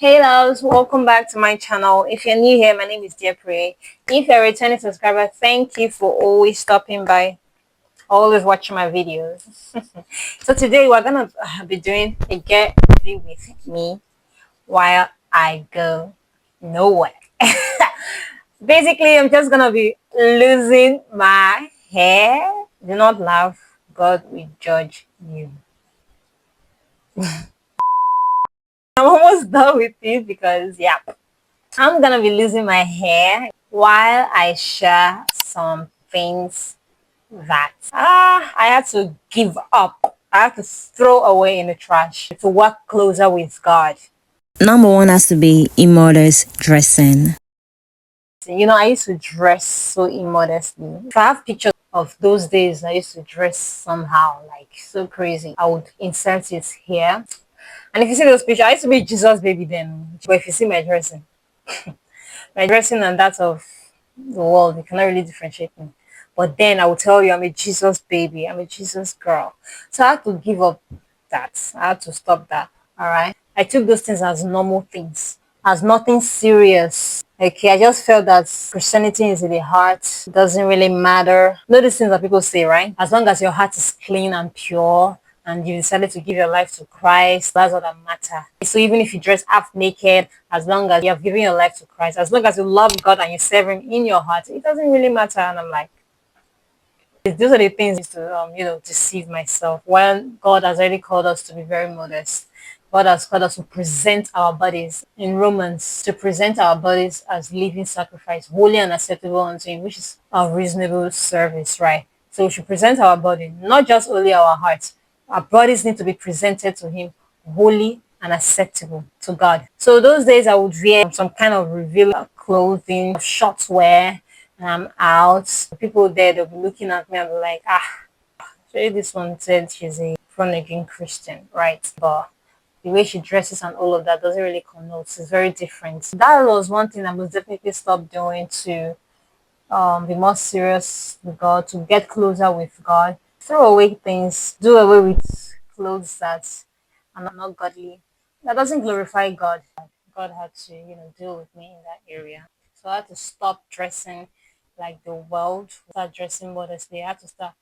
Hey loves, welcome back to my channel. If you're new here, my name is Diepreye. If you're a returning subscriber, thank you for always stopping by, always watching my videos. So today we're gonna be doing a get ready with me while I go nowhere. Basically, I'm just gonna be losing my hair. Do not laugh, God will judge you. I'm almost done with this because yeah. I'm gonna be losing my hair while I share some things that I had to give up. I had to throw away in the trash to work closer with God. Number one has to be immodest dressing. I used to dress so immodestly. If I have pictures of those days, I used to dress somehow like so crazy. I would insert it here. And if you see those pictures, I used to be Jesus baby then. But if you see my dressing and that of the world, you cannot really differentiate me. But then I will tell you, I'm a Jesus baby. I'm a Jesus girl. So I had to give up that. I had to stop that. All right. I took those things as normal things, as nothing serious. Okay. I just felt that Christianity is in the heart. It doesn't really matter. Know these things that people say, right? As long as your heart is clean and pure, and you decided to give your life to Christ, that's all that matter. So even if you dress half naked, as long as you have given your life to Christ, as long as you love God and you serve Him in your heart, it doesn't really matter. And I'm like, those are the things I used to, deceive myself. When God has already called us to be very modest, God has called us to present our bodies in Romans, to present our bodies as living sacrifice, holy and acceptable unto Him, which is our reasonable service, right? So we should present our body, not just only our hearts. Our bodies need to be presented to Him, holy and acceptable to God. So those days I would wear some kind of revealer clothing, short wear, and I'm out. People there, they'll be looking at me and be like, so this one said she's a born again Christian, right? But the way she dresses and all of that doesn't really connote. It's very different. That was one thing I must definitely stop doing to be more serious with God, to get closer with God. Throw away things, do away with clothes that are not godly. That doesn't glorify God. God had to, deal with me in that area. So I had to stop dressing like the world, start dressing modestly. I had to start,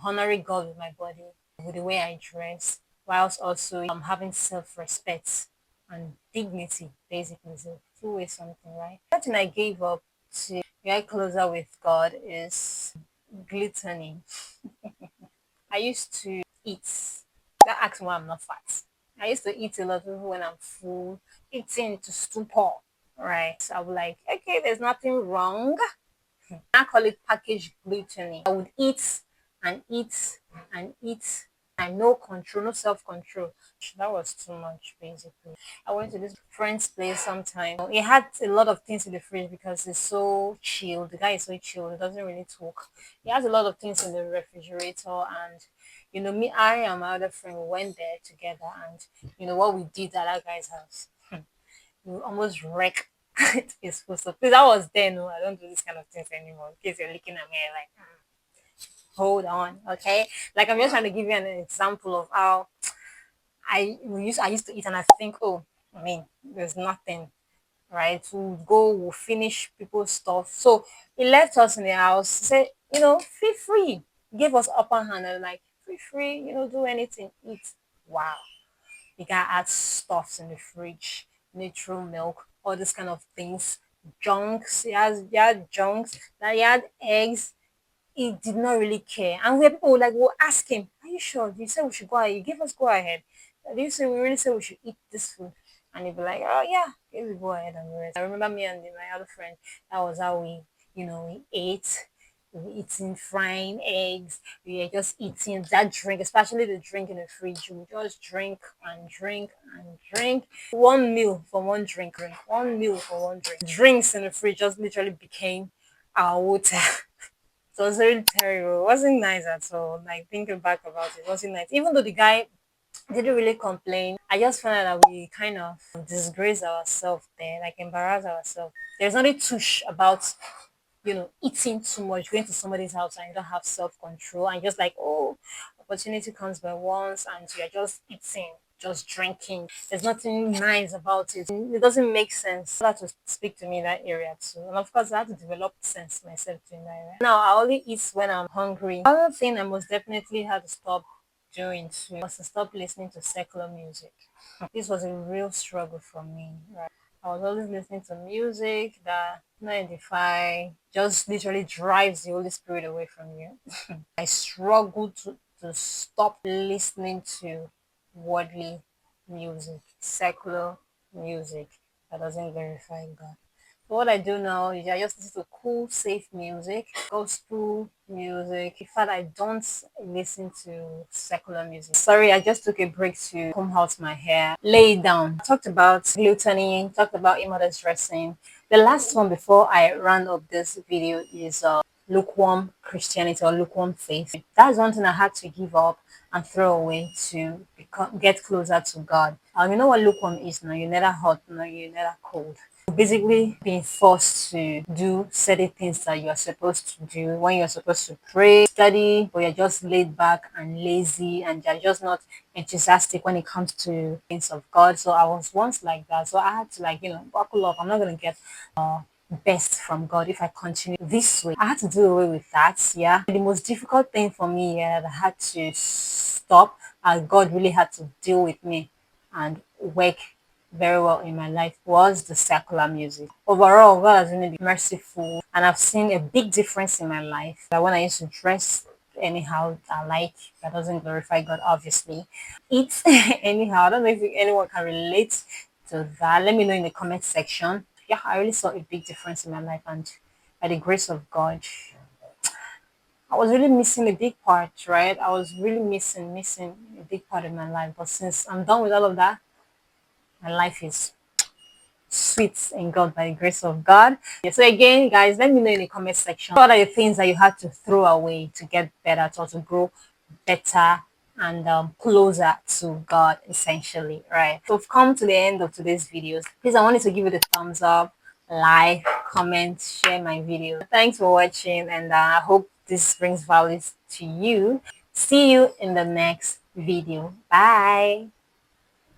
honoring God with my body, with the way I dress, whilst also having self-respect and dignity, basically. So two-way something, right? That thing I gave up to get closer with God is gluttony. I used to eat. Don't ask me why I'm not fat. I used to eat a lot even when I'm full, eating to stupor. Right. So I was like, okay, there's nothing wrong. I call it packaged gluttony. I would eat and eat and eat and no control, no self-control. That was too much basically. I went to this friend's place sometime. It had a lot of things in the fridge because it's so chilled. The guy is so chilled, he doesn't really talk. He has a lot of things in the refrigerator and me, I and my other friend we went there together and what we did at that guy's house. We almost wreck his food stuff. Please, that was then. No, I don't do this kind of things anymore. In case you're looking at me like, hold on, okay? Like I'm just trying to give you an example of how I used to eat and I think, oh, there's nothing, right? We'll go, we'll finish people's stuff. So he left us in the house, he said, feel free. Gave us upper hand and like, feel free, do anything, eat. Wow. The guy had stuffs in the fridge, natural milk, all this kind of things, junks. He had junks. That he had eggs. He did not really care. And we people like will ask him, "Are you sure? You said we should go ahead. You gave us go ahead. Did you say we really said we should eat this food?" And he'd be like, "Oh yeah, okay, we go ahead and the rest." I remember me and my other friend. That was how we ate. We were eating frying eggs. We were just eating that drink, especially the drink in the fridge. We just drink and drink and drink. One meal for one drink. One meal for one drink. Drinks in the fridge just literally became our water. So it was really terrible. It wasn't nice at all. Like thinking back about it, it wasn't nice. Even though the guy didn't really complain, I just found out that we kind of disgrace ourselves there, like embarrass ourselves. There's nothing touch about eating too much, going to somebody's house and you don't have self control and just like, oh, opportunity comes by once and you're just eating. just drinking. There's nothing nice about it. It doesn't make sense. I had to speak to me in that area too. And of course, I had to develop sense myself too in that area. Now, I only eat when I'm hungry. Another thing I most definitely had to stop doing too was to stop listening to secular music. This was a real struggle for me, right? I was always listening to music that not edify, just literally drives the Holy Spirit away from you. I struggled to stop listening to worldly music, secular music that doesn't glorify God. So what I do now is I just listen to cool, safe music, gospel music. In fact, I don't listen to secular music. Sorry, I just took a break to comb out my hair, lay it down. I talked about gluttony, talked about immodest dressing. The last one before I round up this video is lukewarm Christianity or lukewarm faith. That's one thing I had to give up and throw away to get closer to God. You know what lukewarm is now? You're neither hot nor you're neither cold. Basically being forced to do certain things that you are supposed to do when you're supposed to pray, study, but you're just laid back and lazy and you're just not enthusiastic when it comes to things of God. So I was once like that. So I had to buckle up. I'm not gonna get best from God if I continue this way. I had to do away with that. Yeah. The most difficult thing for me, yeah, that I had to stop and God really had to deal with me and work very well in my life was the secular music. Overall, God has really been merciful and I've seen a big difference in my life. That when I used to dress anyhow I like that doesn't glorify God obviously. Eat anyhow. I don't know if anyone can relate to that. Let me know in the comment section. Yeah, I really saw a big difference in my life and by the grace of God, I was really missing a big part, right? I was really missing a big part of my life. But since I'm done with all of that, my life is sweet in God by the grace of God. Yeah, so again, guys, let me know in the comment section what are the things that you had to throw away to get better, to grow better and closer to God, essentially, right? So we've come to the end of today's videos. Please, I wanted to give it a thumbs up, like, comment, share my video. Thanks for watching, and I hope this brings value to you. See you in the next video. Bye.